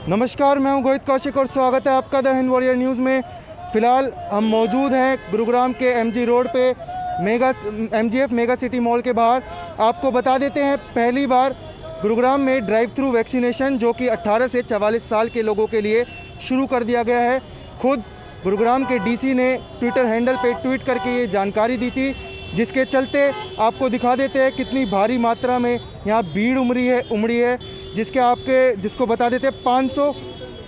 नमस्कार, मैं हूं गोहित कौशिक और स्वागत है आपका द हिंद वॉरियर न्यूज़ में। फ़िलहाल हम मौजूद हैं गुरुग्राम के एमजी रोड पे MGF मेगा सिटी मॉल के बाहर। आपको बता देते हैं, पहली बार गुरुग्राम में ड्राइव थ्रू वैक्सीनेशन जो कि 18 से 44 साल के लोगों के लिए शुरू कर दिया गया है। खुद गुरुग्राम के डीसी ने ट्विटर हैंडल पे ट्वीट करके ये जानकारी दी थी, जिसके चलते आपको दिखा देते हैं कितनी भारी मात्रा में यहाँ भीड़ उमड़ी है जिसको बता देते हैं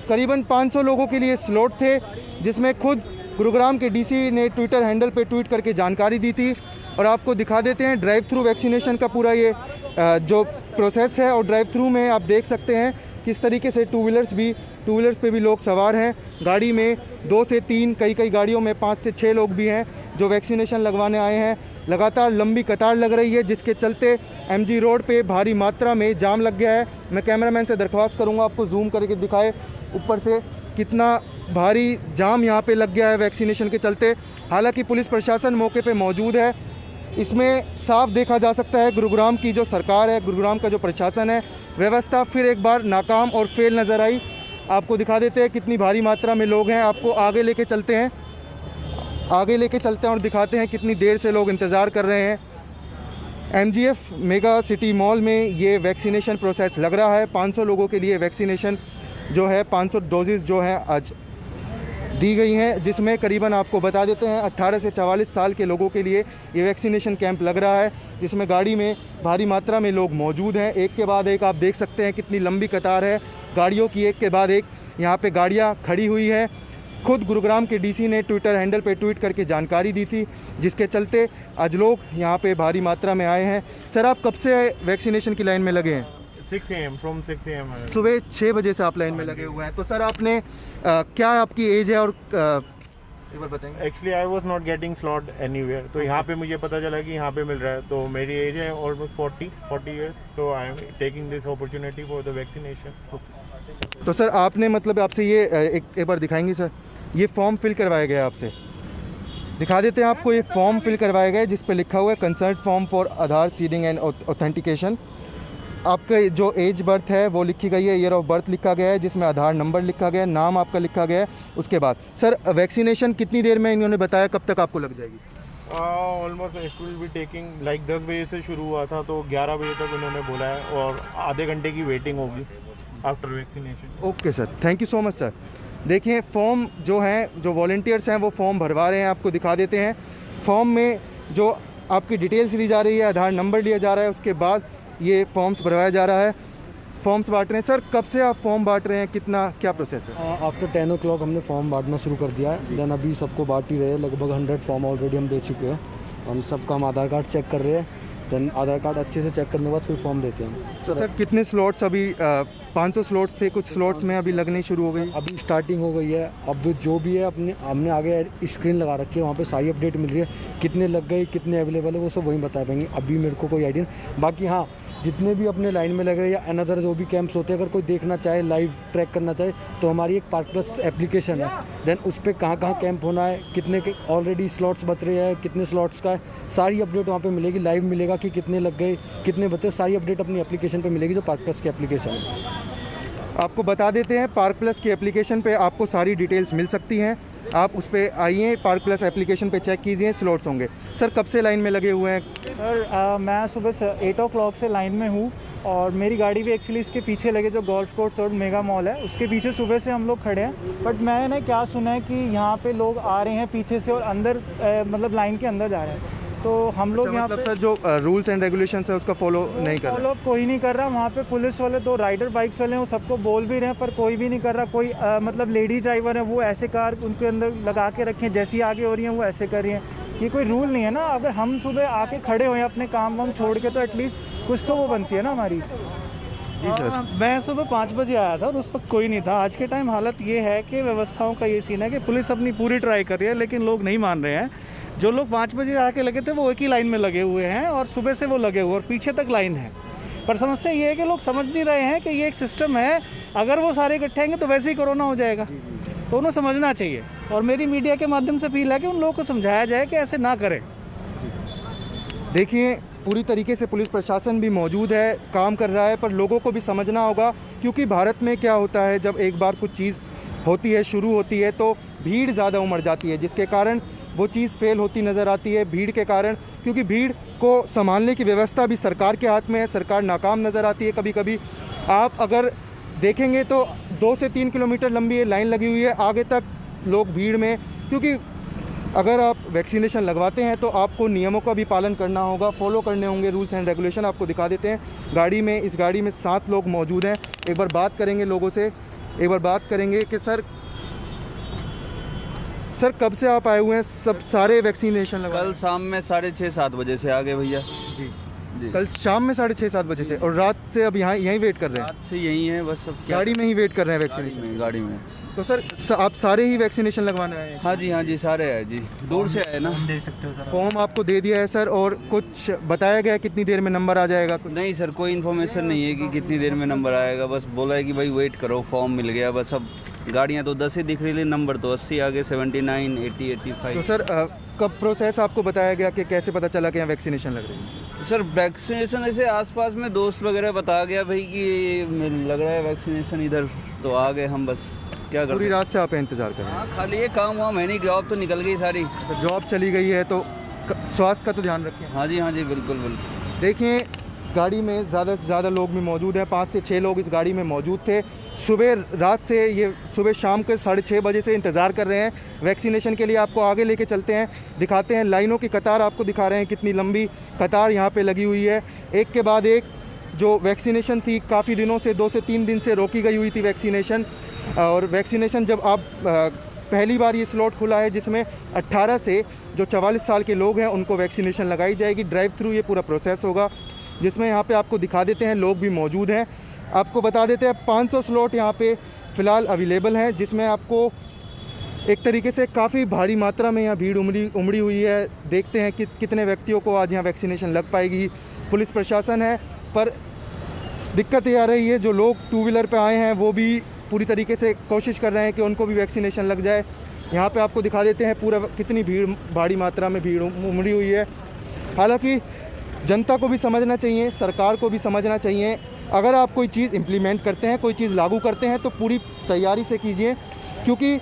करीबन 500 लोगों के लिए स्लॉट थे, जिसमें खुद गुरुग्राम के डीसी ने ट्विटर हैंडल पे ट्वीट करके जानकारी दी थी। और आपको दिखा देते हैं ड्राइव थ्रू वैक्सीनेशन का पूरा ये जो प्रोसेस है। और ड्राइव थ्रू में आप देख सकते हैं किस तरीके से टू व्हीलर्स पे भी लोग सवार हैं। गाड़ी में 2 से 3, कई गाड़ियों में 5 से 6 लोग भी हैं जो वैक्सीनेशन लगवाने आए हैं। लगातार लंबी कतार लग रही है, जिसके चलते MG रोड पे भारी मात्रा में जाम लग गया है। मैं कैमरामैन से दरख्वास्त करूंगा आपको जूम करके दिखाए ऊपर से कितना भारी जाम यहाँ पे लग गया है वैक्सीनेशन के चलते। हालांकि पुलिस प्रशासन मौके पे मौजूद है। इसमें साफ देखा जा सकता है गुरुग्राम की जो सरकार है, गुरुग्राम का जो प्रशासन है, व्यवस्था फिर एक बार नाकाम और फेल नज़र आई। आपको दिखा देते हैं कितनी भारी मात्रा में लोग हैं। आपको आगे लेके चलते हैं और दिखाते हैं कितनी देर से लोग इंतज़ार कर रहे हैं। MGF मेगा सिटी मॉल में ये वैक्सीनेशन प्रोसेस लग रहा है। 500 लोगों के लिए वैक्सीनेशन जो है 500 डोजेज़ जो हैं आज दी गई हैं, जिसमें करीबन आपको बता देते हैं 18 से 44 साल के लोगों के लिए ये वैक्सीनेशन कैंप लग रहा है, जिसमें गाड़ी में भारी मात्रा में लोग मौजूद हैं। एक के बाद एक आप देख सकते हैं कितनी लंबी कतार है गाड़ियों की, एक के बाद एक यहाँ पे गाड़ियाँ खड़ी हुई हैं। खुद गुरुग्राम के डीसी ने ट्विटर हैंडल पे ट्वीट करके जानकारी दी थी, जिसके चलते आज लोग यहाँ पे भारी मात्रा में आए हैं। सर, आप कब से वैक्सीनेशन की लाइन में लगे हैं? 6 AM सुबह 6 बजे से आप लाइन में लगे हुए हैं। तो सर, आपने क्या आपकी एज है और एक बार बताएंगे? Actually I was not getting slot anywhere, तो यहाँ पे मुझे पता चला कि यहाँ पे मिल रहा है। तो मेरी एज है almost 40 years, so I am taking this opportunity for the vaccination. तो सर, आपने मतलब आपसे ये एक बार दिखाएंगे सर, ये फॉर्म फिल करवाया गया आपसे? दिखा देते हैं आपको। ये फॉर्म फिल करवाया गया है जिस पे लिखा हुआ है concert form for Aadhaar seeding and authentication. आपका जो एज बर्थ है वो लिखी गई है, ईयर ऑफ बर्थ लिखा गया है, जिसमें आधार नंबर लिखा गया है, नाम आपका लिखा गया है। उसके बाद सर, वैक्सीनेशन कितनी देर में इन्होंने बताया कब तक आपको लग जाएगी? Almost it will be taking like 10 बजे से शुरू हुआ था, तो 11 बजे तक उन्होंने बोला है, और आधे घंटे की वेटिंग होगी after vaccination. Okay sir, thank you so much sir. देखिए, फॉर्म जो हैं, जो वॉलंटियर्स हैं वो फॉर्म भरवा रहे हैं। आपको दिखा देते हैं फॉर्म में जो आपकी डिटेल्स ली जा रही है, आधार नंबर लिया जा रहा है, उसके बाद ये फॉर्म्स भरवाया जा रहा है, फॉर्म्स बांट रहे हैं। सर, कब से आप फॉर्म बांट रहे हैं, क्या प्रोसेस है? आफ्टर 10 o'clock हमने फॉर्म बांटना शुरू कर दिया है। देन अभी सबको बांट ही रहे हैं, लगभग 100 फॉर्म ऑलरेडी हम दे चुके हैं। हम सबका हम आधार कार्ड चेक कर रहे हैं, देन आधार कार्ड अच्छे से चेक करने के बाद फिर फॉर्म देते हैं। तो सर, कितने स्लॉट्स अभी 500 स्लॉट्स थे, कुछ स्लॉट्स में अभी लगनी शुरू हो गई? अभी स्टार्टिंग हो गई है। अब जो भी है हमने आगे स्क्रीन लगा रखी है, वहाँ पे सारी अपडेट मिल रही है, कितने लग गए, कितने अवेलेबल है, वो सब वहीं बता पाएंगे। अभी मेरे को कोई आइडिया नहीं। बाकी हाँ, जितने भी अपने लाइन में लग रहे हैं या अनदर जो भी कैंप्स होते हैं, अगर कोई देखना चाहे, लाइव ट्रैक करना चाहे, तो हमारी एक पार्क प्लस एप्लीकेशन है। देन उस पर कहाँ कैंप होना है, कितने के ऑलरेडी स्लॉट्स बच रहे हैं, कितने स्लॉट्स का है, सारी अपडेट वहाँ पे मिलेगी। लाइव मिलेगा कि कितने लग गए, कितने बचे, सारी अपडेट अपनी एप्लीकेशन पे मिलेगी, जो पार्क प्लस की एप्लीकेशन है। आपको बता देते हैं, पार्क प्लस की एप्लीकेशन पे आपको सारी डिटेल्स मिल सकती हैं। आप उस पर आइए, पार्क प्लस एप्लीकेशन पे चेक कीजिए, स्लॉट्स होंगे। सर, कब से लाइन में लगे हुए हैं? सर, मैं सुबह 8 o'clock से लाइन में हूँ, और मेरी गाड़ी भी एक्चुअली इसके पीछे लगे, जो गोल्फ कोर्स और मेगा मॉल है उसके पीछे सुबह से हम लोग खड़े हैं। बट मैंने क्या सुना है कि यहाँ पे लोग आ रहे हैं पीछे से और अंदर मतलब लाइन के अंदर जा रहे हैं। तो हम लोग यहाँ मतलब पे सर, जो रूल्स एंड रेगुलेशंस है उसका फॉलो नहीं कर रहे? फॉलो कोई नहीं कर रहा। वहाँ पे पुलिस वाले, 2 राइडर बाइक्स वाले हैं, वो सबको बोल भी रहे हैं, पर कोई भी नहीं कर रहा। कोई मतलब लेडी ड्राइवर है, वो ऐसे कार उनके अंदर लगा के रखे हैं, जैसी आगे हो रही हैं वो ऐसे कर रही हैं। ये कोई रूल नहीं है ना। अगर हम सुबह आके खड़े हुए अपने काम वाम छोड़ के, तो एटलीस्ट कुछ तो वो बनती है ना हमारी। जी सर। मैं सुबह 5 बजे आया था और उस वक्त कोई नहीं था। आज के टाइम हालत ये है कि व्यवस्थाओं का ये सीन है कि पुलिस अपनी पूरी ट्राई कर रही है, लेकिन लोग नहीं मान रहे हैं। जो लोग 5 बजे आके लगे थे वो एक ही लाइन में लगे हुए हैं, और सुबह से वो लगे हुए और पीछे तक लाइन है। पर समस्या ये है कि लोग समझ नहीं रहे हैं कि ये एक सिस्टम है। अगर वो सारे इकट्ठे आएंगे तो वैसे ही कोरोना हो जाएगा, तो उन्हें समझना चाहिए। और मेरी मीडिया के माध्यम से अपील है कि उन लोगों को समझाया जाए कि ऐसे ना करें। देखिए, पूरी तरीके से पुलिस प्रशासन भी मौजूद है, काम कर रहा है, पर लोगों को भी समझना होगा, क्योंकि भारत में क्या होता है, जब एक बार कुछ चीज़ होती है, शुरू होती है, तो भीड़ ज़्यादा उमड़ जाती है, जिसके कारण वो चीज़ फेल होती नज़र आती है। भीड़ के कारण, क्योंकि भीड़ को संभालने की व्यवस्था भी सरकार के हाथ में है, सरकार नाकाम नज़र आती है कभी कभी। आप अगर देखेंगे तो 2 से 3 किलोमीटर लंबी लाइन लगी हुई है आगे तक, लोग भीड़ में, क्योंकि अगर आप वैक्सीनेशन लगवाते हैं तो आपको नियमों का भी पालन करना होगा, फॉलो करने होंगे रूल्स एंड रेगुलेशन। आपको दिखा देते हैं गाड़ी में, इस गाड़ी में 7 लोग मौजूद हैं। एक बार बात करेंगे लोगों से, एक बार बात करेंगे कि सर कब से आप आए हुए हैं? सब सारे वैक्सीनेशन लगा? कल शाम में 6:30-7 बजे से आ गए भैया जी जी। कल शाम में 6:30-7 बजे से, और रात से अब यहीं वेट कर रहे हैं? रात से यही है बस, सब क्या गाड़ी में ही वेट कर रहे हैं वैक्सीनेशन? गाड़ी में। तो सर आप सारे ही वैक्सीनेशन लगवाने आए हैं? हाँ जी सारे है जी, दूर से आए ना। फॉर्म आपको दे दिया है सर, और कुछ बताया गया कितनी देर में नंबर आ जाएगा? कुछ नहीं सर, कोई इन्फॉर्मेशन नहीं है कि कितनी देर में नंबर आएगा, बस बोला है कि भाई वेट करो, फॉर्म मिल गया बस। अब गाड़ियाँ तो 10 ही दिख रही, नंबर तो 80 आगे, 79, 80, 85। तो सर कब प्रोसेस आपको बताया गया कि कैसे पता चला कि यहाँ वैक्सीनेशन लग रही है? सर वैक्सीनेशन ऐसे आसपास में दोस्त वगैरह बता गया भाई कि लग रहा है वैक्सीनेशन इधर, तो आ गए हम, बस क्या कर पूरी रात से आप इंतजार कर रहे हैं? हाँ, खाली ये काम हुआ, मैंने जॉब तो निकल गई सारी। अच्छा, जॉब चली गई है, तो स्वास्थ्य का तो ध्यान रखें। हाँ जी बिल्कुल बिल्कुल। देखिए, गाड़ी में ज़्यादा से ज़्यादा लोग भी मौजूद हैं, 5 से 6 लोग इस गाड़ी में मौजूद थे। रात से ये सुबह शाम के 6:30 बजे से इंतज़ार कर रहे हैं वैक्सीनेशन के लिए। आपको आगे लेके चलते हैं, दिखाते हैं लाइनों की कतार, आपको दिखा रहे हैं कितनी लंबी कतार यहाँ पे लगी हुई है। एक के बाद एक जो वैक्सीनेशन थी, काफ़ी दिनों से 2 से 3 दिन से रोकी गई हुई थी वैक्सीनेशन। और वैक्सीनेशन जब आप पहली बार ये स्लॉट खुला है जिसमें 18 से जो 44 साल के लोग हैं उनको वैक्सीनेशन लगाई जाएगी। ड्राइव थ्रू ये पूरा प्रोसेस होगा, जिसमें यहाँ पे आपको दिखा देते हैं, लोग भी मौजूद हैं। आपको बता देते हैं 500 स्लॉट यहाँ पे फ़िलहाल अवेलेबल हैं, जिसमें आपको एक तरीके से काफ़ी भारी मात्रा में यहाँ भीड़ उमड़ी हुई है। देखते हैं कि कितने व्यक्तियों को आज यहाँ वैक्सीनेशन लग पाएगी। पुलिस प्रशासन है, पर दिक्कत ये आ रही है, जो लोग 2 व्हीलर पे आए हैं वो भी पूरी तरीके से कोशिश कर रहे हैं कि उनको भी वैक्सीनेशन लग जाए। यहाँ पे आपको दिखा देते हैं पूरा कितनी भारी मात्रा में भीड़ उमड़ी हुई है। हालांकि जनता को भी समझना चाहिए, सरकार को भी समझना चाहिए, अगर आप कोई चीज़ इम्प्लीमेंट करते हैं, कोई चीज़ लागू करते हैं, तो पूरी तैयारी से कीजिए। क्योंकि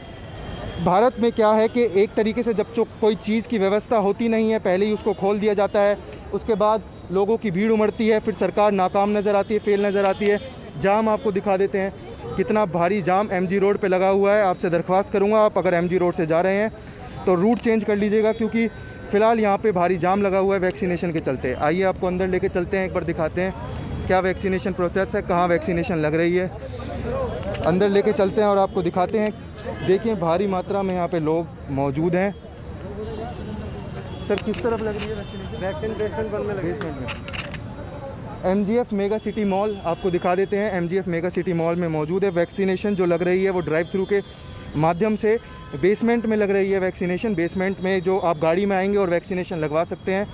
भारत में क्या है कि एक तरीके से जब कोई चीज़ की व्यवस्था होती नहीं है, पहले ही उसको खोल दिया जाता है, उसके बाद लोगों की भीड़ उमड़ती है, फिर सरकार नाकाम नज़र आती है, फेल नज़र आती है। जाम आपको दिखा देते हैं, कितना भारी जाम MG रोड पे लगा हुआ है। आपसे दरख्वास्त करूंगा, आप अगर MG रोड से जा रहे हैं तो रूट चेंज कर लीजिएगा, क्योंकि फ़िलहाल यहाँ पे भारी जाम लगा हुआ है वैक्सीनेशन के चलते। आइए आपको अंदर लेके चलते हैं, एक बार दिखाते हैं क्या वैक्सीनेशन प्रोसेस है, कहाँ वैक्सीनेशन लग रही है। अंदर लेके चलते हैं और आपको दिखाते हैं। देखिए, भारी मात्रा में यहाँ पे लोग मौजूद हैं। सर किस तरफ लग रही है वैक्सीनेशन? बेसमेंट में। MGF मेगा सिटी मॉल आपको दिखा देते हैं, MGF मेगा सिटी मॉल में मौजूद है। वैक्सीनेशन जो लग रही है वो ड्राइव थ्रू के माध्यम से बेसमेंट में लग रही है वैक्सीनेशन। बेसमेंट में जो आप गाड़ी में आएंगे और वैक्सीनेशन लगवा सकते हैं।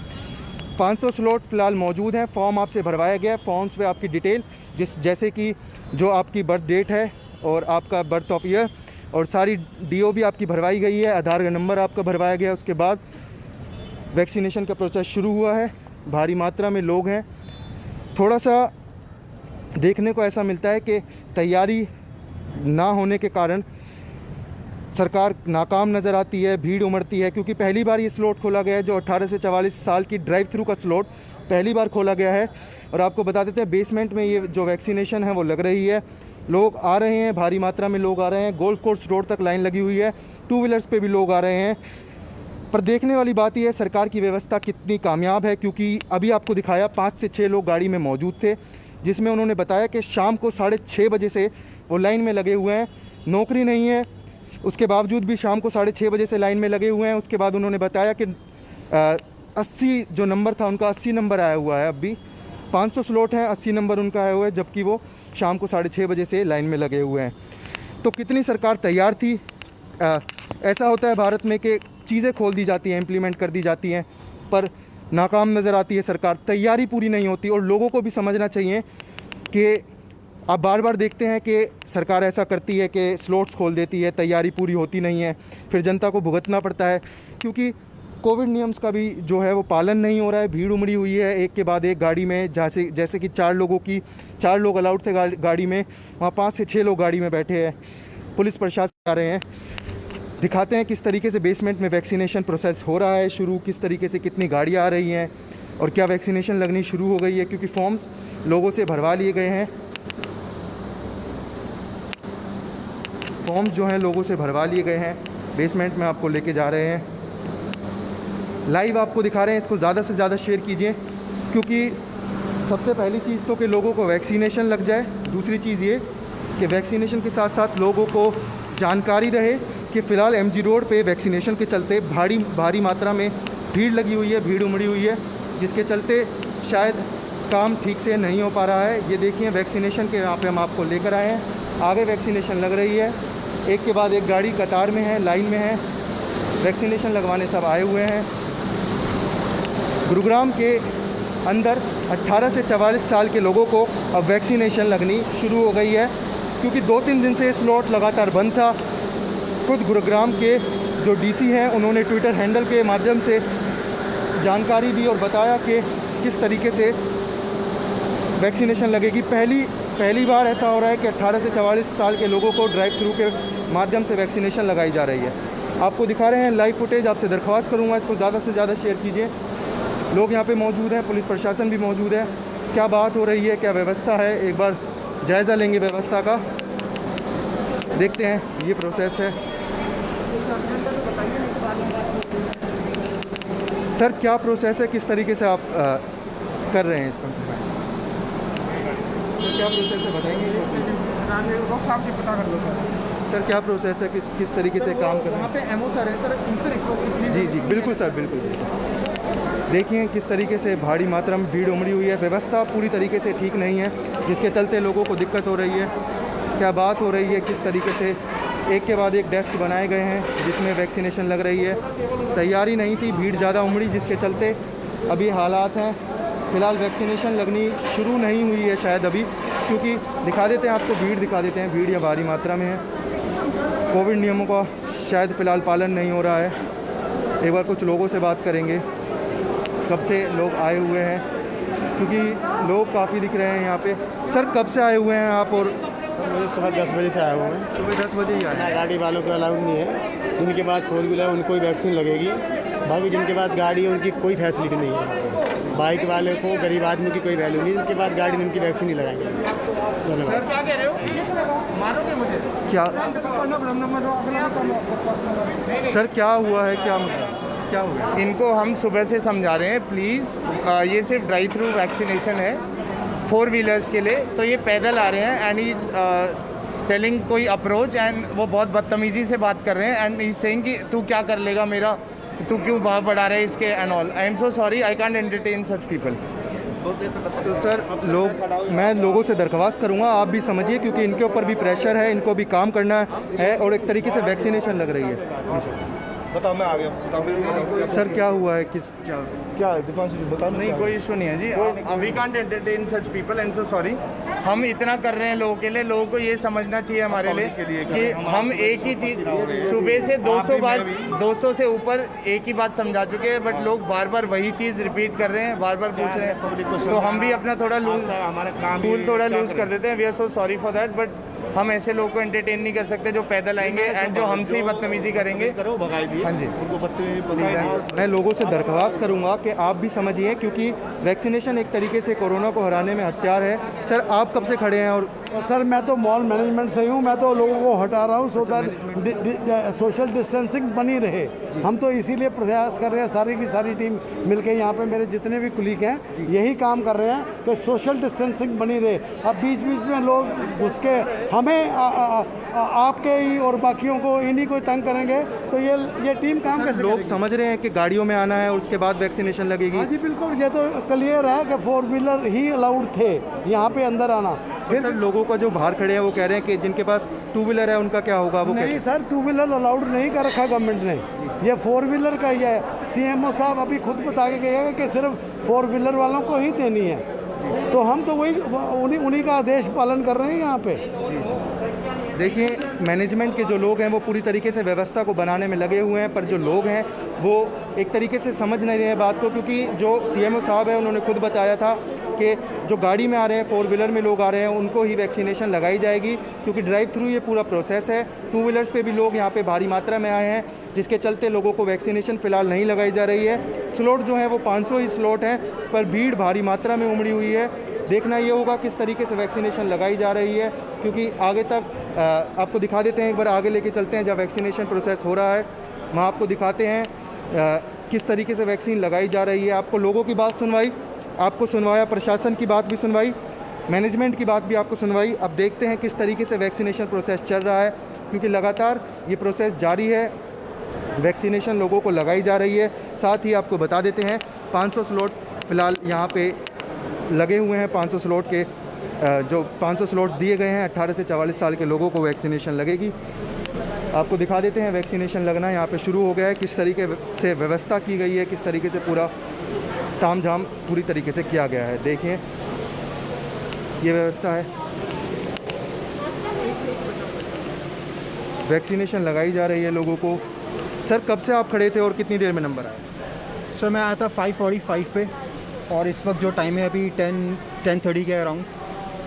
500 स्लॉट फ़िलहाल मौजूद हैं। फॉर्म आपसे भरवाया गया है, फॉर्म्स पे आपकी डिटेल जैसे कि जो आपकी बर्थ डेट है और आपका बर्थ ऑफ ईयर और सारी DO भी आपकी भरवाई गई है, आधार का नंबर आपका भरवाया गया है। उसके बाद वैक्सीनेशन का प्रोसेस शुरू हुआ है। भारी मात्रा में लोग हैं। थोड़ा सा देखने को ऐसा मिलता है कि तैयारी ना होने के कारण सरकार नाकाम नज़र आती है, भीड़ उमड़ती है, क्योंकि पहली बार ये स्लॉट खोला गया है, जो 18 से 44 साल की ड्राइव थ्रू का स्लॉट पहली बार खोला गया है। और आपको बता देते हैं बेसमेंट में ये जो वैक्सीनेशन है वो लग रही है। लोग आ रहे हैं, भारी मात्रा में लोग आ रहे हैं। गोल्फ कोर्स रोड तक लाइन लगी हुई है, 2 व्हीलर्स पे भी लोग आ रहे हैं। पर देखने वाली बात यह है सरकार की व्यवस्था कितनी कामयाब है, क्योंकि अभी आपको दिखाया 5 से 6 लोग गाड़ी में मौजूद थे, जिसमें उन्होंने बताया कि शाम को 6:30 बजे से वो लाइन में लगे हुए हैं। नौकरी नहीं है, उसके बावजूद भी शाम को 6:30 बजे से लाइन में लगे हुए हैं। उसके बाद उन्होंने बताया कि 80 जो नंबर था उनका 80 नंबर आया हुआ है। अभी 500 स्लॉट हैं, 80 नंबर उनका आया हुआ है, जबकि वो शाम को 6:30 बजे से लाइन में लगे हुए हैं। तो कितनी सरकार तैयार थी। ऐसा होता है भारत में कि चीज़ें खोल दी जाती हैं, इम्प्लीमेंट कर दी जाती हैं, पर नाकाम नज़र आती है सरकार, तैयारी पूरी नहीं होती। और लोगों को भी समझना चाहिए कि आप बार बार देखते हैं कि सरकार ऐसा करती है कि स्लॉट्स खोल देती है, तैयारी पूरी होती नहीं है, फिर जनता को भुगतना पड़ता है। क्योंकि कोविड नियम्स का भी जो है वो पालन नहीं हो रहा है। भीड़ उमड़ी हुई है एक के बाद एक गाड़ी में, जैसे कि 4 लोग अलाउड थे गाड़ी में, वहाँ 5 से 6 लोग गाड़ी में बैठे हैं। पुलिस प्रशासन आ रहे हैं। दिखाते हैं किस तरीके से बेसमेंट में वैक्सीनेशन प्रोसेस हो रहा है शुरू, किस तरीके से कितनी गाड़ियाँ आ रही हैं और क्या वैक्सीनेशन लगनी शुरू हो गई है, क्योंकि फॉर्म्स लोगों से भरवा लिए गए हैं। फॉर्म्स जो हैं लोगों से भरवा लिए गए हैं। बेसमेंट में आपको लेके जा रहे हैं, लाइव आपको दिखा रहे हैं। इसको ज़्यादा से ज़्यादा शेयर कीजिए, क्योंकि सबसे पहली चीज़ तो कि लोगों को वैक्सीनेशन लग जाए। दूसरी चीज़ ये कि वैक्सीनेशन के साथ साथ लोगों को जानकारी रहे कि फ़िलहाल MG रोड पे वैक्सीनेशन के चलते भारी मात्रा में भीड़ लगी हुई है, भीड़ उमड़ी हुई है, जिसके चलते शायद काम ठीक से नहीं हो पा रहा है। ये देखिए वैक्सीनेशन के यहाँ पे हम आपको लेकर आए हैं। आगे वैक्सीनेशन लग रही है, एक के बाद एक गाड़ी कतार में है, लाइन में है, वैक्सीनेशन लगवाने सब आए हुए हैं। गुरुग्राम के अंदर 18 से 44 साल के लोगों को अब वैक्सीनेशन लगनी शुरू हो गई है, क्योंकि 2-3 दिन से स्लॉट लगातार बंद था। खुद गुरुग्राम के जो DC हैं उन्होंने ट्विटर हैंडल के माध्यम से जानकारी दी और बताया कि किस तरीके से वैक्सीनेशन लगेगी। पहली बार ऐसा हो रहा है कि 18 से 44 साल के लोगों को ड्राइव थ्रू के माध्यम से वैक्सीनेशन लगाई जा रही है। आपको दिखा रहे हैं लाइव फुटेज। आपसे दरख्वास्त करूँगा इसको ज़्यादा से ज़्यादा शेयर कीजिए। लोग यहाँ पे मौजूद हैं, पुलिस प्रशासन भी मौजूद है। क्या बात हो रही है, क्या व्यवस्था है, एक बार जायज़ा लेंगे व्यवस्था का। देखते हैं ये प्रोसेस है। सर क्या प्रोसेस है, किस तरीके से आप कर रहे हैं इसका? सर क्या प्रोसेस है बताएंगे? सर क्या प्रोसेस है, किस तरीके से काम कर रहे हैं? पे MO सर है सर, उनसे रिक्वेस्ट कीजिए। जी बिल्कुल सर, बिल्कुल। देखिए किस तरीके से भारी मात्रा में भीड़ उमड़ी हुई है। व्यवस्था पूरी तरीके से ठीक नहीं है, जिसके चलते लोगों को दिक्कत हो रही है। क्या बात हो रही है, किस तरीके से एक के बाद एक डेस्क बनाए गए हैं जिसमें वैक्सीनेशन लग रही है। तैयारी नहीं थी, भीड़ ज़्यादा उमड़ी, जिसके चलते अभी हालात हैं। फ़िलहाल वैक्सीनेशन लगनी शुरू नहीं हुई है शायद अभी, क्योंकि दिखा देते हैं आपको, भीड़ दिखा देते हैं। भीड़ या भारी मात्रा में है। कोविड नियमों का शायद फ़िलहाल पालन नहीं हो रहा है। एक बार कुछ लोगों से बात करेंगे, कब से लोग आए हुए हैं, क्योंकि लोग काफ़ी दिख रहे हैं यहाँ पे। सर कब से आए हुए हैं आप? और मुझे सुबह 10 बजे से आया हुआ है। सुबह 10 बजे ही आए ना हैं। गाड़ी वालों को अलाउड नहीं है। जिनके पास 4 व्हीलर है उनको ही वैक्सीन लगेगी, बाकी जिनके पास गाड़ी है उनकी कोई फैसिलिटी नहीं है। बाइक वाले को, गरीब आदमी की कोई वैल्यू नहीं, जिनके पास गाड़ी नहीं उनकी वैक्सीन नहीं लगाएंगे। धन्यवाद। क्या सर क्या हुआ है, क्या क्या हो गया? इनको हम सुबह से समझा रहे हैं प्लीज़, ये सिर्फ ड्राइव थ्रू वैक्सीनेशन है 4 व्हीलर्स के लिए। तो ये पैदल आ रहे हैं एंड इज टेलिंग कोई अप्रोच, एंड वो बहुत बदतमीज़ी से बात कर रहे हैं एंड इज सेइंग कि तू क्या कर लेगा मेरा, तू क्यों भाव बढ़ा रहे है इसके and all. I am so sorry, I can't entertain such people. तो सर मैं लोगों से दरख्वास्त करूंगा, आप भी समझिए, क्योंकि इनके ऊपर भी प्रेशर है, इनको भी काम करना है और एक तरीके से वैक्सीनेशन लग रही है। बताओ, मैं आ गया। सर क्या हुआ है, क्या नहीं कोई इशू नहीं है जी। We can't entertain such people, I am so sorry. हम इतना कर रहे हैं लोगों के लिए, लोगों को ये समझना चाहिए हमारे लिए कि हम एक ही चीज़ सुबह से 200 से ऊपर एक ही बात समझा चुके हैं, बट लोग बार बार वही चीज़ रिपीट कर रहे हैं, बार बार पूछ रहे हैं। तो हम भी अपना थोड़ा लूज कर देते हैं। We are so sorry for that, but हम ऐसे लोगों को एंटरटेन नहीं कर सकते जो पैदल आएंगे एंड जो हमसे ही बदतमीजी करेंगे। हाँ जी, मैं लोगों से दरख्वास्त करूंगा कि आप भी समझिए, क्योंकि वैक्सीनेशन एक तरीके से कोरोना को हराने में हथियार है। सर आप कब से खड़े हैं? और सर मैं तो मॉल मैनेजमेंट से हूँ, मैं तो लोगों को हटा रहा हूँ सो दैट सोशल डिस्टेंसिंग बनी रहे। हम तो इसीलिए प्रयास कर रहे हैं, सारी की सारी टीम मिलके, यहाँ पे मेरे जितने भी कुलीग हैं यही काम कर रहे हैं कि सोशल डिस्टेंसिंग बनी रहे। अब बीच बीच में लोग घुस के हमें आपके ही और बाकियों को इन्हीं को तंग करेंगे, तो ये टीम काम कैसे लोग समझ रहे हैं कि गाड़ियों में आना है और उसके बाद वैक्सीनेशन लगेगी? हाँ जी बिल्कुल, ये तो क्लियर है कि 4 व्हीलर ही अलाउड थे यहाँ पे अंदर आना। फिर सर लोगों को जो बाहर खड़े हैं वो कह रहे हैं कि जिनके पास 2 व्हीलर है उनका क्या होगा? वो नहीं सर, 2 व्हीलर अलाउड नहीं कर रखा गवर्नमेंट ने, ये 4 व्हीलर का ही है। CMO साहब अभी खुद बता के गए हैं कि सिर्फ 4 व्हीलर वालों को ही देनी है, तो हम तो वही उन्हीं का आदेश पालन कर रहे हैं यहाँ पे। देखिए, मैनेजमेंट के जो लोग हैं वो पूरी तरीके से व्यवस्था को बनाने में लगे हुए हैं, पर जो लोग हैं वो एक तरीके से समझ नहीं रहे हैं बात को, क्योंकि जो सीएमओ साहब है उन्होंने खुद बताया था कि जो गाड़ी में आ रहे हैं, 4 व्हीलर में लोग आ रहे हैं, उनको ही वैक्सीनेशन लगाई जाएगी, क्योंकि ड्राइव थ्रू ये पूरा प्रोसेस है। 2 व्हीलर्स पे भी लोग यहाँ पे भारी मात्रा में आए हैं, जिसके चलते लोगों को वैक्सीनेशन फ़िलहाल नहीं लगाई जा रही है। स्लॉट जो है वो 500 ही स्लॉट हैं, पर भीड़ भारी मात्रा में उमड़ी हुई है। देखना ये होगा किस तरीके से वैक्सीनेशन लगाई जा रही है, क्योंकि आगे तक आपको दिखा देते हैं, एक बार आगे लेके चलते हैं जहाँ वैक्सीनेशन प्रोसेस हो रहा है, वहाँ आपको दिखाते हैं किस तरीके से वैक्सीन लगाई जा रही है। आपको लोगों की बात सुनवाई, आपको सुनवाया, प्रशासन की बात भी सुनवाई, मैनेजमेंट की बात भी आपको सुनवाई। अब देखते हैं किस तरीके से वैक्सीनेशन प्रोसेस चल रहा है, क्योंकि लगातार ये प्रोसेस जारी है, वैक्सीनेशन लोगों को लगाई जा रही है। साथ ही आपको बता देते हैं 500 स्लॉट फ़िलहाल यहाँ पे लगे हुए हैं। 500 स्लॉट के जो 500 स्लॉट्स दिए गए हैं, 18 से 44 साल के लोगों को वैक्सीनेशन लगेगी। आपको दिखा देते हैं वैक्सीनेशन लगना यहाँ पे शुरू हो गया है, किस तरीके से व्यवस्था की गई है, किस तरीके से पूरा तामझाम पूरी तरीके से किया गया है। देखिए ये व्यवस्था है, वैक्सीनेशन लगाई जा रही है लोगों को। सर, कब से आप खड़े थे और कितनी देर में नंबर आया? सर मैं आया था 5:45 पे, और इस वक्त जो टाइम है अभी 10:30 के अराउंड,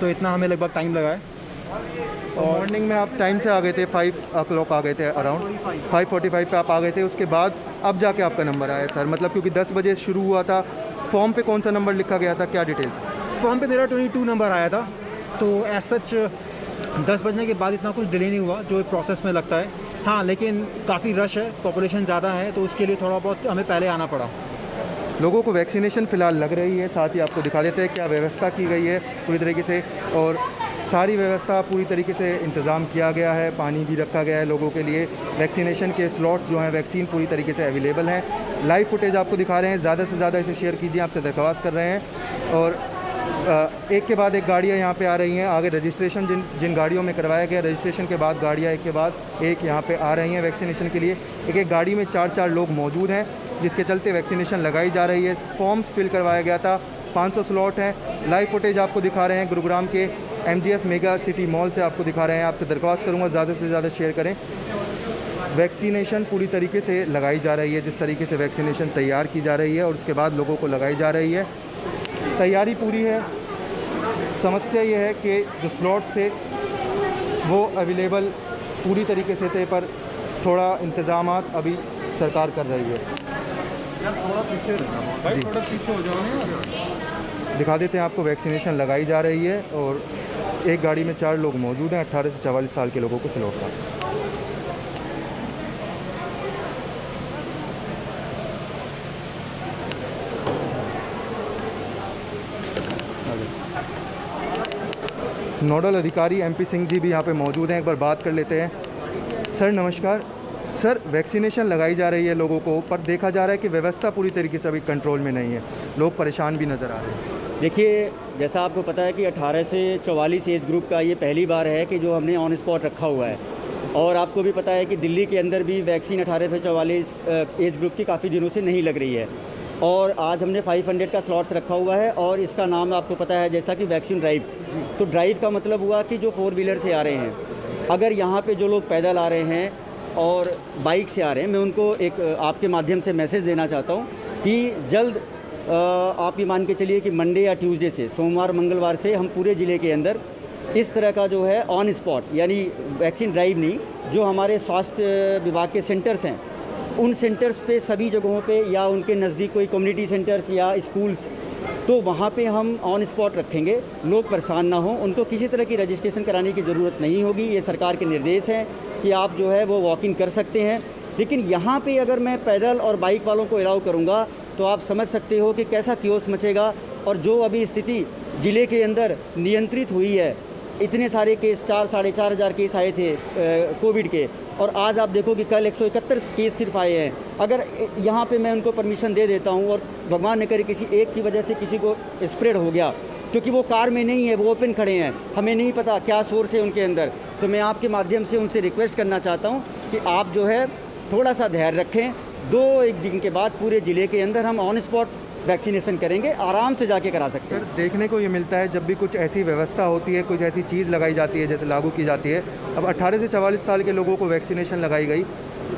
तो इतना हमें लगभग टाइम लगा है। और मॉर्निंग में आप टाइम से आ गए थे, 5 o'clock आ गए थे, अराउंड 5:45 पे आप आ गए थे। उसके बाद अब जाके आपका नंबर आया सर, मतलब क्योंकि 10 बजे शुरू हुआ था। फॉर्म पे कौन सा नंबर लिखा गया था, क्या डिटेल? फॉर्म पे मेरा 22 नंबर आया था, तो एज सच 10 बजने के बाद इतना कुछ डिले नहीं हुआ जो प्रोसेस में लगता है। हाँ, लेकिन काफ़ी रश है, पॉपुलेशन ज़्यादा है, तो उसके लिए थोड़ा बहुत हमें पहले आना पड़ा। लोगों को वैक्सीनेशन फ़िलहाल लग रही है। साथ ही आपको दिखा देते हैं क्या व्यवस्था की गई है पूरी तरीके से, और सारी व्यवस्था पूरी तरीके से इंतज़ाम किया गया है। पानी भी रखा गया है लोगों के लिए। वैक्सीनेशन के स्लॉट्स जो हैं, वैक्सीन पूरी तरीके से अवेलेबल हैं। लाइव फुटेज आपको दिखा रहे हैं, ज़्यादा से ज़्यादा इसे शेयर कीजिए, आपसे दरख्वास्त कर रहे हैं। और एक के बाद एक गाड़ियाँ यहाँ पे आ रही हैं। आगे रजिस्ट्रेशन जिन गाड़ियों में करवाया गया, रजिस्ट्रेशन के बाद गाड़ियाँ एक के बाद एक यहाँ पे आ रही हैं वैक्सीनेशन के लिए। एक गाड़ी में 4 लोग मौजूद हैं, जिसके चलते वैक्सीनेशन लगाई जा रही है। फॉर्म्स फिल करवाया गया था, 500 स्लॉट हैं। लाइव फुटेज आपको दिखा रहे हैं गुरुग्राम के MGF मेगा सिटी मॉल से आपको दिखा रहे हैं। आपसे दरख्वास्त करूँगा ज़्यादा से ज़्यादा शेयर करें। वैक्सीनेशन पूरी तरीके से लगाई जा रही है, जिस तरीके से वैक्सीनेशन तैयार की जा रही है और उसके बाद लोगों को लगाई जा रही है। तैयारी पूरी है। समस्या ये है कि जो स्लॉट्स थे वो अवेलेबल पूरी तरीके से थे, पर थोड़ा इंतज़ामात अभी सरकार कर रही है। थोड़ा पीछे भाई, थोड़ा पीछे हो जाओ। दिखा देते हैं आपको, वैक्सीनेशन लगाई जा रही है और एक गाड़ी में 4 लोग मौजूद हैं। 18 से 44 साल के लोगों को स्लॉट था। नोडल अधिकारी MP सिंह जी भी यहाँ पे मौजूद हैं, एक बार बात कर लेते हैं। सर नमस्कार। सर, वैक्सीनेशन लगाई जा रही है लोगों को, पर देखा जा रहा है कि व्यवस्था पूरी तरीके से अभी कंट्रोल में नहीं है, लोग परेशान भी नज़र आ रहे हैं। देखिए, जैसा आपको पता है कि 18 से 44 एज ग्रुप का ये पहली बार है कि जो हमने ऑन स्पॉट रखा हुआ है, और आपको भी पता है कि दिल्ली के अंदर भी वैक्सीन 18 से 44 एज ग्रुप की काफ़ी दिनों से नहीं लग रही है। और आज हमने 500 का स्लॉट्स रखा हुआ है, और इसका नाम आपको पता है जैसा कि वैक्सीन ड्राइव। तो ड्राइव का मतलब हुआ कि जो 4 व्हीलर से आ रहे हैं, अगर यहाँ पे जो लोग पैदल आ रहे हैं और बाइक से आ रहे हैं, मैं उनको एक आपके माध्यम से मैसेज देना चाहता हूँ कि जल्द आप ये मान के चलिए कि मंडे या ट्यूसडे से, सोमवार मंगलवार से हम पूरे ज़िले के अंदर इस तरह का जो है ऑन स्पॉट, यानी वैक्सीन ड्राइव नहीं, जो हमारे स्वास्थ्य विभाग के सेंटर्स हैं, उन सेंटर्स पे सभी जगहों पे, या उनके नज़दीक कोई कम्युनिटी सेंटर्स या स्कूल्स, तो वहाँ पे हम ऑन स्पॉट रखेंगे। लोग परेशान ना हों, उनको किसी तरह की रजिस्ट्रेशन कराने की ज़रूरत नहीं होगी। ये सरकार के निर्देश हैं कि आप जो है वो वॉक इन कर सकते हैं। लेकिन यहाँ पे अगर मैं पैदल और बाइक वालों को अलाउ करूँगा तो आप समझ सकते हो कि कैसा कियोस मचेगा। और जो अभी स्थिति ज़िले के अंदर नियंत्रित हुई है, इतने सारे केस, 4-4.5 हज़ार केस आए थे कोविड के, और आज आप देखो कि कल 171 केस सिर्फ आए हैं। अगर यहाँ पे मैं उनको परमिशन दे देता हूँ और भगवान न करे किसी एक की वजह से किसी को स्प्रेड हो गया, क्योंकि वो कार में नहीं है, वो ओपन खड़े हैं, हमें नहीं पता क्या सोर्स है उनके अंदर, तो मैं आपके माध्यम से उनसे रिक्वेस्ट करना चाहता हूँ कि आप जो है थोड़ा सा धैर्य रखें। 2-1 दिन के बाद पूरे ज़िले के अंदर हम ऑन स्पॉट वैक्सीनेशन करेंगे, आराम से जाके करा सकते हैं। सर देखने को ये मिलता है जब भी कुछ ऐसी व्यवस्था होती है, कुछ ऐसी चीज़ लगाई जाती है, जैसे लागू की जाती है, अब 18 से 44 साल के लोगों को वैक्सीनेशन लगाई गई,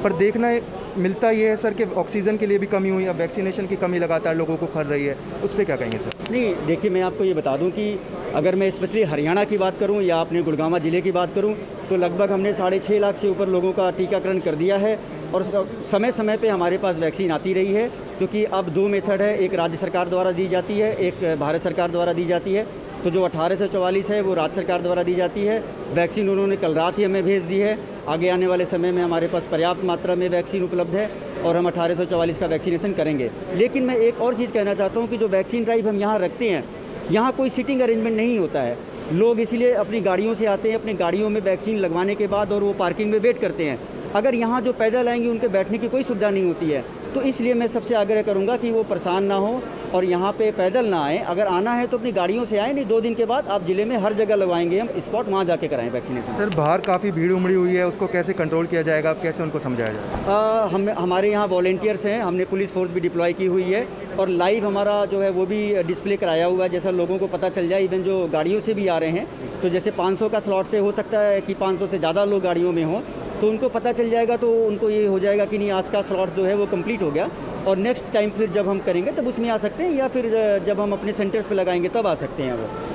पर देखना मिलता ये है सर कि ऑक्सीजन के लिए भी कमी हुई, अब वैक्सीनेशन की कमी लगातार लोगों को खल रही है, उस पर क्या कहेंगे सर? नहीं, देखिए मैं आपको ये बता दूं कि अगर मैं स्पेशली हरियाणा की बात करूं या अपने गुड़गांव ज़िले की बात करूं तो लगभग हमने 6.5 लाख से ऊपर लोगों का टीकाकरण कर दिया है और समय समय पे हमारे पास वैक्सीन आती रही है, क्योंकि अब 2 मेथड है, एक राज्य सरकार द्वारा दी जाती है, एक भारत सरकार द्वारा दी जाती है। तो जो 18 से 44 है वो राज्य सरकार द्वारा दी जाती है। वैक्सीन उन्होंने कल रात ही हमें भेज दी है। आगे आने वाले समय में हमारे पास पर्याप्त मात्रा में वैक्सीन उपलब्ध है और हम 18 से 44 का वैक्सीनेशन करेंगे। लेकिन मैं एक और चीज़ कहना चाहता हूँ कि जो वैक्सीन ड्राइव हम यहाँ रखते हैं, यहाँ कोई सीटिंग अरेंजमेंट नहीं होता है। लोग इसीलिए अपनी गाड़ियों से आते हैं, अपनी गाड़ियों में वैक्सीन लगवाने के बाद और वो पार्किंग में वेट करते हैं। अगर यहाँ जो पैदल आएंगे उनके बैठने की कोई सुविधा नहीं होती है, तो इसलिए मैं सबसे आग्रह करूँगा कि वो परेशान ना हो और यहाँ पे पैदल ना आएँ। अगर आना है तो अपनी गाड़ियों से आएँ, नहीं 2 दिन के बाद आप ज़िले में हर जगह लगवाएंगे हम स्पॉट, वहाँ जाके कराएं वैक्सीनेशन। सर बाहर काफ़ी भीड़ उमड़ी हुई है, उसको कैसे कंट्रोल किया जाएगा, अब कैसे उनको समझाया जाएगा? हमारे यहाँ वॉलेंटियर्स हैं, हमने पुलिस फोर्स भी डिप्लॉय की हुई है और लाइव हमारा जो है वो भी डिस्प्ले कराया हुआ है, जैसा लोगों को पता चल जाए। इवन जो गाड़ियों से भी आ रहे हैं, तो जैसे 500 का स्लॉट से हो सकता है कि 500 से ज़्यादा लोग गाड़ियों में हों, तो उनको पता चल जाएगा, तो उनको ये हो जाएगा कि नहीं आज का स्लॉट जो है वो कंप्लीट हो गया और नेक्स्ट टाइम फिर जब हम करेंगे तब उसमें आ सकते हैं, या फिर जब हम अपने सेंटर्स पे लगाएंगे तब आ सकते हैं वो।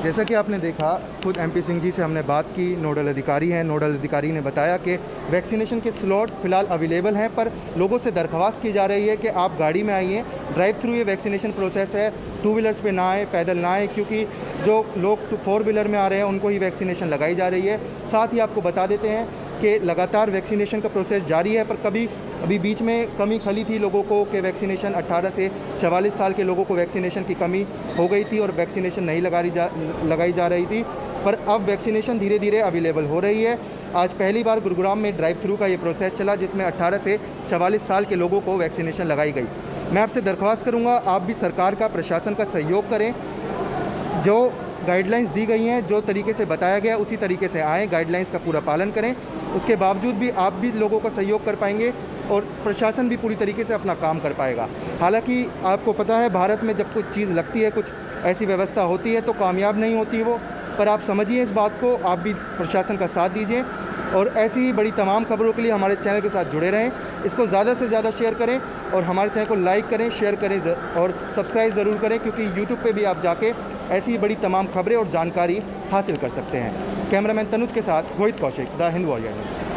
जैसा कि आपने देखा, खुद MP सिंह जी से हमने बात की, नोडल अधिकारी हैं। नोडल अधिकारी ने बताया कि वैक्सीनेशन के स्लॉट फ़िलहाल अवेलेबल हैं, पर लोगों से दरख्वास्त की जा रही है कि आप गाड़ी में आइए, ड्राइव थ्रू ये वैक्सीनेशन प्रोसेस है, 2 व्हीलर्स पे ना आए, पैदल ना आए, क्योंकि जो लोग 4 व्हीलर में आ रहे हैं उनको ही वैक्सीनेशन लगाई जा रही है। साथ ही आपको बता देते हैं कि लगातार वैक्सीनेशन का प्रोसेस जारी है, पर अभी बीच में कमी खली थी लोगों को कि वैक्सीनेशन 18 से 44 साल के लोगों को वैक्सीनेशन की कमी हो गई थी और वैक्सीनेशन नहीं लगाई जा रही थी, पर अब वैक्सीनेशन धीरे धीरे अवेलेबल हो रही है। आज पहली बार गुरुग्राम में ड्राइव थ्रू का ये प्रोसेस चला, जिसमें 18 से 44 साल के लोगों को वैक्सीनेशन लगाई गई। मैं आपसे दरख्वास्त करूँगा, आप भी सरकार का, प्रशासन का सहयोग करें। जो गाइडलाइंस दी गई हैं, जो तरीके से बताया गया उसी तरीके से आएँ, गाइडलाइंस का पूरा पालन करें। उसके बावजूद भी आप भी लोगों का सहयोग कर पाएंगे और प्रशासन भी पूरी तरीके से अपना काम कर पाएगा। हालांकि आपको पता है, भारत में जब कुछ चीज़ लगती है, कुछ ऐसी व्यवस्था होती है तो कामयाब नहीं होती वो, पर आप समझिए इस बात को, आप भी प्रशासन का साथ दीजिए और ऐसी ही बड़ी तमाम खबरों के लिए हमारे चैनल के साथ जुड़े रहें। इसको ज़्यादा से ज़्यादा शेयर करें और हमारे चैनल को लाइक करें, शेयर करें और सब्सक्राइब ज़रूर करें, क्योंकि यूट्यूब पे भी आप जाके ऐसी बड़ी तमाम खबरें और जानकारी हासिल कर सकते हैं। कैमरामैन तनुज के साथ Rohit Kaushik, the Hind warrior news.